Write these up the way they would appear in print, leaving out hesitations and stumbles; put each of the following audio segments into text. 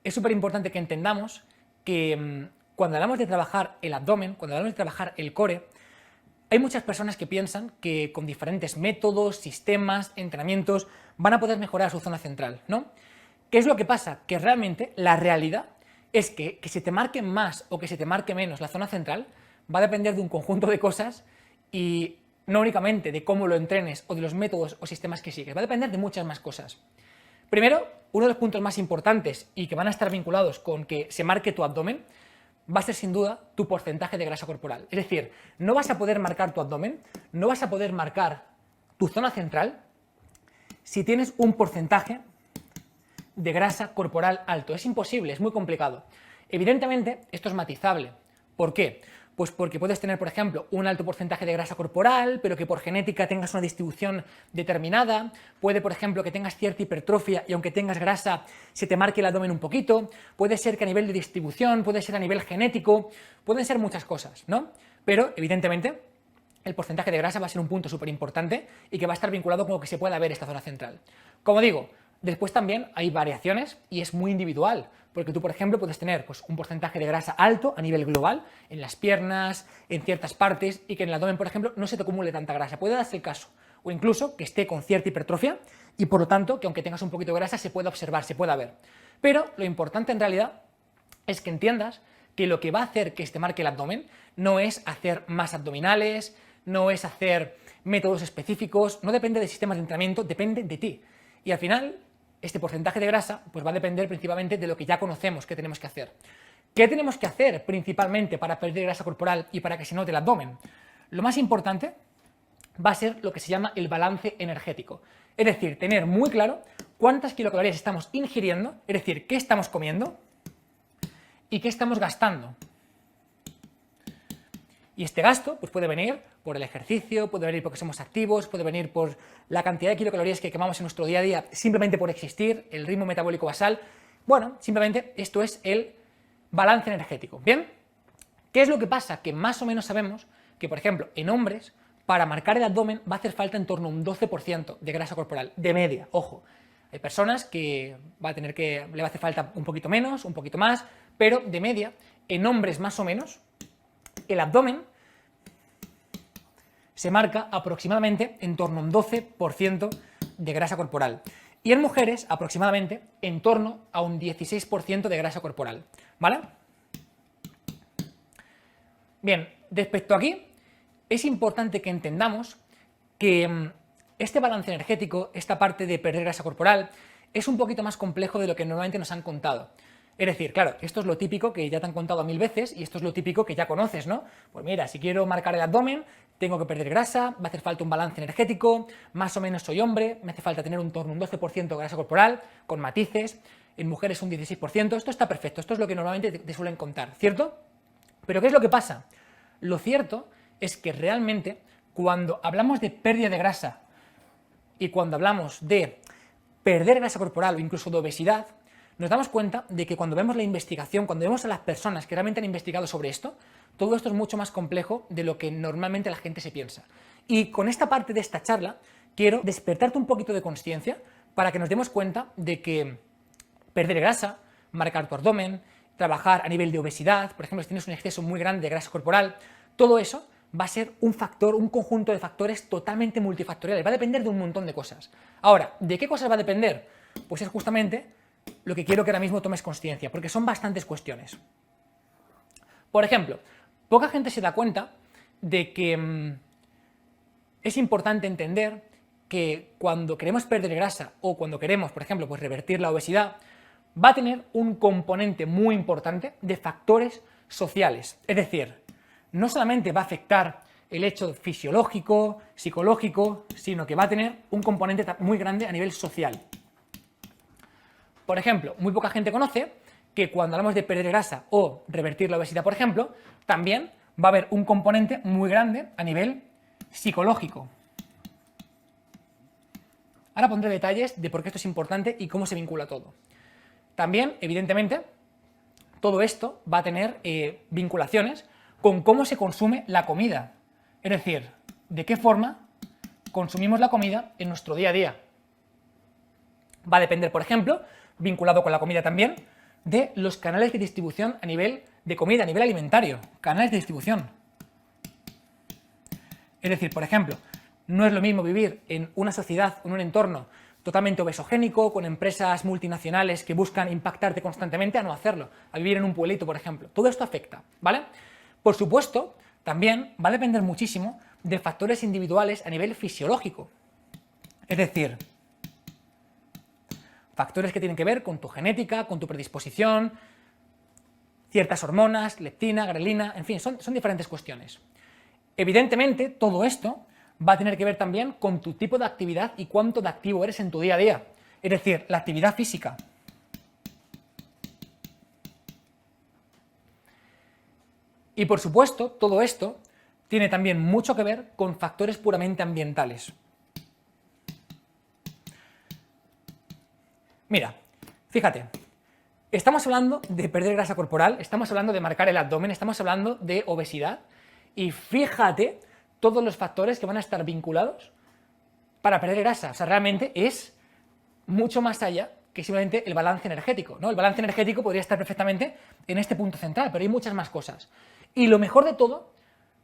Es súper importante que entendamos que cuando hablamos de trabajar el abdomen, cuando hablamos de trabajar el core, hay muchas personas que piensan que con diferentes métodos, sistemas, entrenamientos, van a poder mejorar su zona central, ¿no? ¿Qué es lo que pasa? Que realmente la realidad es que se te marque más o que se te marque menos la zona central va a depender de un conjunto de cosas y no únicamente de cómo lo entrenes o de los métodos o sistemas que sigues, va a depender de muchas más cosas. Primero, uno de los puntos más importantes y que van a estar vinculados con que se marque tu abdomen va a ser sin duda tu porcentaje de grasa corporal. Es decir, no vas a poder marcar tu abdomen, no vas a poder marcar tu zona central si tienes un porcentaje de grasa corporal alto. Es imposible, es muy complicado. Evidentemente, esto es matizable. ¿Por qué? Pues porque puedes tener, por ejemplo, un alto porcentaje de grasa corporal, pero que por genética tengas una distribución determinada. Puede, por ejemplo, que tengas cierta hipertrofia y aunque tengas grasa, se te marque el abdomen un poquito. Puede ser que a nivel de distribución, puede ser a nivel genético, pueden ser muchas cosas, ¿no? Pero, evidentemente, el porcentaje de grasa va a ser un punto súper importante y que va a estar vinculado con lo que se pueda ver esta zona central. Como digo, después también hay variaciones y es muy individual, porque tú, por ejemplo, puedes tener pues, un porcentaje de grasa alto a nivel global, en las piernas, en ciertas partes, y que en el abdomen, por ejemplo, no se te acumule tanta grasa. Puede darse el caso. O incluso que esté con cierta hipertrofia y, por lo tanto, que aunque tengas un poquito de grasa, se pueda observar, se pueda ver. Pero lo importante en realidad es que entiendas que lo que va a hacer que te marque el abdomen no es hacer más abdominales, no es hacer métodos específicos, no depende de sistemas de entrenamiento, depende de ti. Y al final, este porcentaje de grasa pues va a depender principalmente de lo que ya conocemos que tenemos que hacer. ¿Qué tenemos que hacer principalmente para perder grasa corporal y para que se note el abdomen? Lo más importante va a ser lo que se llama el balance energético. Es decir, tener muy claro cuántas kilocalorías estamos ingiriendo, es decir, qué estamos comiendo y qué estamos gastando. Y este gasto pues puede venir por el ejercicio, puede venir porque somos activos, puede venir por la cantidad de kilocalorías que quemamos en nuestro día a día simplemente por existir, el ritmo metabólico basal. Bueno, simplemente esto es el balance energético. ¿Bien? ¿Qué es lo que pasa? Que más o menos sabemos que, por ejemplo, en hombres, para marcar el abdomen va a hacer falta en torno a un 12% de grasa corporal, de media, ojo. Hay personas que le va a hacer falta un poquito menos, un poquito más, pero de media, en hombres más o menos, el abdomen se marca aproximadamente en torno a un 12% de grasa corporal. Y en mujeres, aproximadamente, en torno a un 16% de grasa corporal. ¿Vale? Bien, respecto a aquí, es importante que entendamos que este balance energético, esta parte de perder grasa corporal, es un poquito más complejo de lo que normalmente nos han contado. Es decir, claro, esto es lo típico que ya te han contado 1000 veces y esto es lo típico que ya conoces, ¿no? Pues mira, si quiero marcar el abdomen, tengo que perder grasa, va a hacer falta un balance energético, más o menos soy hombre, me hace falta tener un torno un 12% de grasa corporal, con matices, en mujeres un 16%, esto está perfecto, esto es lo que normalmente te suelen contar, ¿cierto? Pero ¿qué es lo que pasa? Lo cierto es que realmente cuando hablamos de pérdida de grasa y cuando hablamos de perder grasa corporal o incluso de obesidad, nos damos cuenta de que cuando vemos la investigación, cuando vemos a las personas que realmente han investigado sobre esto, todo esto es mucho más complejo de lo que normalmente la gente se piensa. Y con esta parte de esta charla, quiero despertarte un poquito de conciencia para que nos demos cuenta de que perder grasa, marcar tu abdomen, trabajar a nivel de obesidad, por ejemplo, si tienes un exceso muy grande de grasa corporal, todo eso va a ser un factor, un conjunto de factores totalmente multifactoriales, va a depender de un montón de cosas. Ahora, ¿de qué cosas va a depender? Pues es justamente lo que quiero que ahora mismo tomes consciencia, porque son bastantes cuestiones. Por ejemplo, poca gente se da cuenta de que es importante entender que cuando queremos perder grasa o cuando queremos, por ejemplo, pues revertir la obesidad, va a tener un componente muy importante de factores sociales. Es decir, no solamente va a afectar el hecho fisiológico, psicológico, sino que va a tener un componente muy grande a nivel social. Por ejemplo, muy poca gente conoce que cuando hablamos de perder grasa o revertir la obesidad, por ejemplo, también va a haber un componente muy grande a nivel psicológico. Ahora pondré detalles de por qué esto es importante y cómo se vincula todo. También, evidentemente, todo esto va a tener vinculaciones con cómo se consume la comida. Es decir, de qué forma consumimos la comida en nuestro día a día. Va a depender, por ejemplo, vinculado con la comida también, de los canales de distribución a nivel de comida, a nivel alimentario. Canales de distribución. Es decir, por ejemplo, no es lo mismo vivir en una sociedad, en un entorno totalmente obesogénico, con empresas multinacionales que buscan impactarte constantemente, a no hacerlo, a vivir en un pueblito, por ejemplo. Todo esto afecta, ¿vale? Por supuesto, también va a depender muchísimo de factores individuales a nivel fisiológico. Es decir, factores que tienen que ver con tu genética, con tu predisposición, ciertas hormonas, leptina, grelina, en fin, son diferentes cuestiones. Evidentemente, todo esto va a tener que ver también con tu tipo de actividad y cuánto de activo eres en tu día a día. Es decir, la actividad física. Y por supuesto, todo esto tiene también mucho que ver con factores puramente ambientales. Mira, fíjate, estamos hablando de perder grasa corporal, estamos hablando de marcar el abdomen, estamos hablando de obesidad, y fíjate todos los factores que van a estar vinculados para perder grasa. O sea, realmente es mucho más allá que simplemente el balance energético, ¿no? El balance energético podría estar perfectamente en este punto central, pero hay muchas más cosas. Y lo mejor de todo,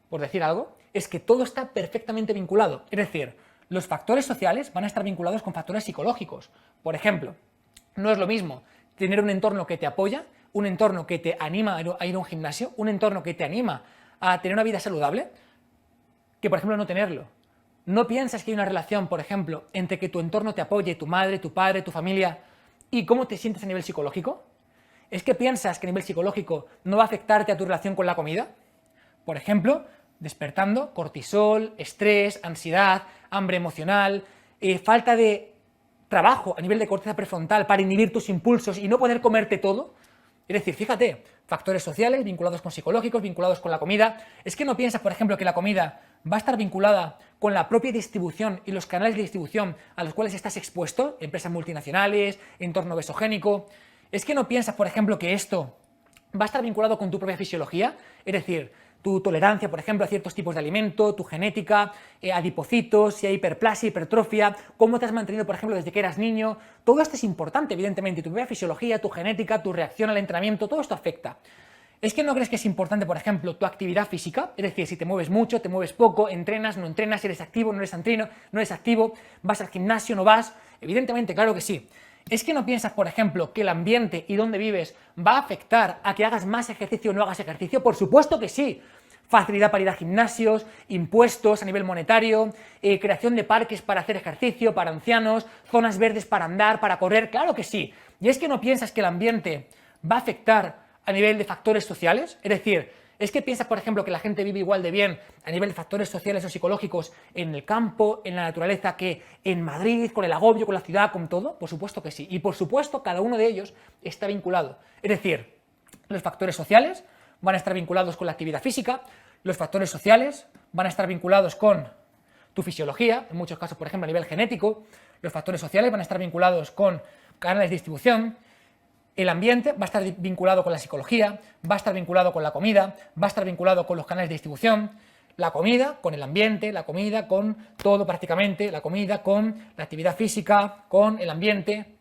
por decir algo, es que todo está perfectamente vinculado. Es decir, los factores sociales van a estar vinculados con factores psicológicos. Por ejemplo, no es lo mismo tener un entorno que te apoya, un entorno que te anima a ir a un gimnasio, un entorno que te anima a tener una vida saludable, que por ejemplo no tenerlo. ¿No piensas que hay una relación, por ejemplo, entre que tu entorno te apoye, tu madre, tu padre, tu familia, y cómo te sientes a nivel psicológico? ¿Es que piensas que a nivel psicológico no va a afectarte a tu relación con la comida? Por ejemplo, despertando cortisol, estrés, ansiedad, hambre emocional, falta de trabajo a nivel de corteza prefrontal para inhibir tus impulsos y no poder comerte todo. Es decir, fíjate, factores sociales vinculados con psicológicos, vinculados con la comida. ¿Es que no piensas, por ejemplo, que la comida va a estar vinculada con la propia distribución y los canales de distribución a los cuales estás expuesto? Empresas multinacionales, entorno obesogénico. ¿Es que no piensas, por ejemplo, que esto va a estar vinculado con tu propia fisiología? Es decir, tu tolerancia, por ejemplo, a ciertos tipos de alimento, tu genética, adipocitos, si hay hiperplasia, hipertrofia, cómo te has mantenido, por ejemplo, desde que eras niño. Todo esto es importante, evidentemente, tu propia fisiología, tu genética, tu reacción al entrenamiento, todo esto afecta. ¿Es que no crees que es importante, por ejemplo, tu actividad física? Es decir, si te mueves mucho, te mueves poco, entrenas, no entrenas, eres activo, no eres activo, vas al gimnasio, no vas. Evidentemente, claro que sí. ¿Es que no piensas, por ejemplo, que el ambiente y dónde vives va a afectar a que hagas más ejercicio o no hagas ejercicio? Por supuesto que sí. Facilidad para ir a gimnasios, impuestos a nivel monetario, creación de parques para hacer ejercicio, para ancianos, zonas verdes para andar, para correr, claro que sí. ¿Y es que no piensas que el ambiente va a afectar a nivel de factores sociales? Es decir, ¿es que piensas, por ejemplo, que la gente vive igual de bien a nivel de factores sociales o psicológicos en el campo, en la naturaleza, que en Madrid, con el agobio, con la ciudad, con todo? Por supuesto que sí. Y por supuesto, cada uno de ellos está vinculado. Es decir, los factores sociales van a estar vinculados con la actividad física, los factores sociales van a estar vinculados con tu fisiología, en muchos casos, por ejemplo, a nivel genético, los factores sociales van a estar vinculados con canales de distribución, el ambiente va a estar vinculado con la psicología, va a estar vinculado con la comida, va a estar vinculado con los canales de distribución, la comida con el ambiente, la comida con todo prácticamente, la comida con la actividad física, con el ambiente,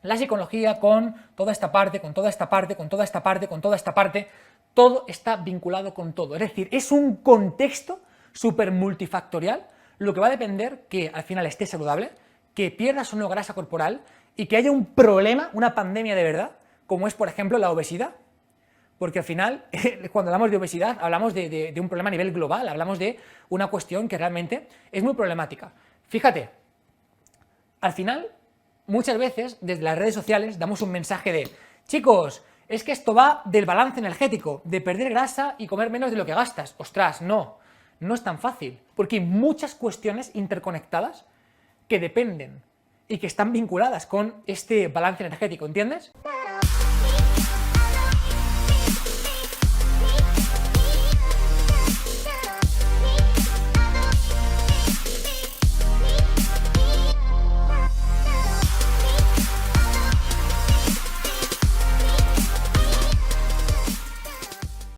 la psicología con toda esta parte, con toda esta parte, con toda esta parte, con toda esta parte, todo está vinculado con todo. Es decir, es un contexto súper multifactorial, lo que va a depender que al final estés saludable, que pierdas o no grasa corporal y que haya un problema, una pandemia de verdad, como es, por ejemplo, la obesidad. Porque al final, cuando hablamos de obesidad, hablamos de un problema a nivel global, hablamos de una cuestión que realmente es muy problemática. Fíjate, al final, muchas veces, desde las redes sociales, damos un mensaje de chicos, es que esto va del balance energético, de perder grasa y comer menos de lo que gastas. Ostras, no es tan fácil, porque hay muchas cuestiones interconectadas que dependen y que están vinculadas con este balance energético, ¿entiendes?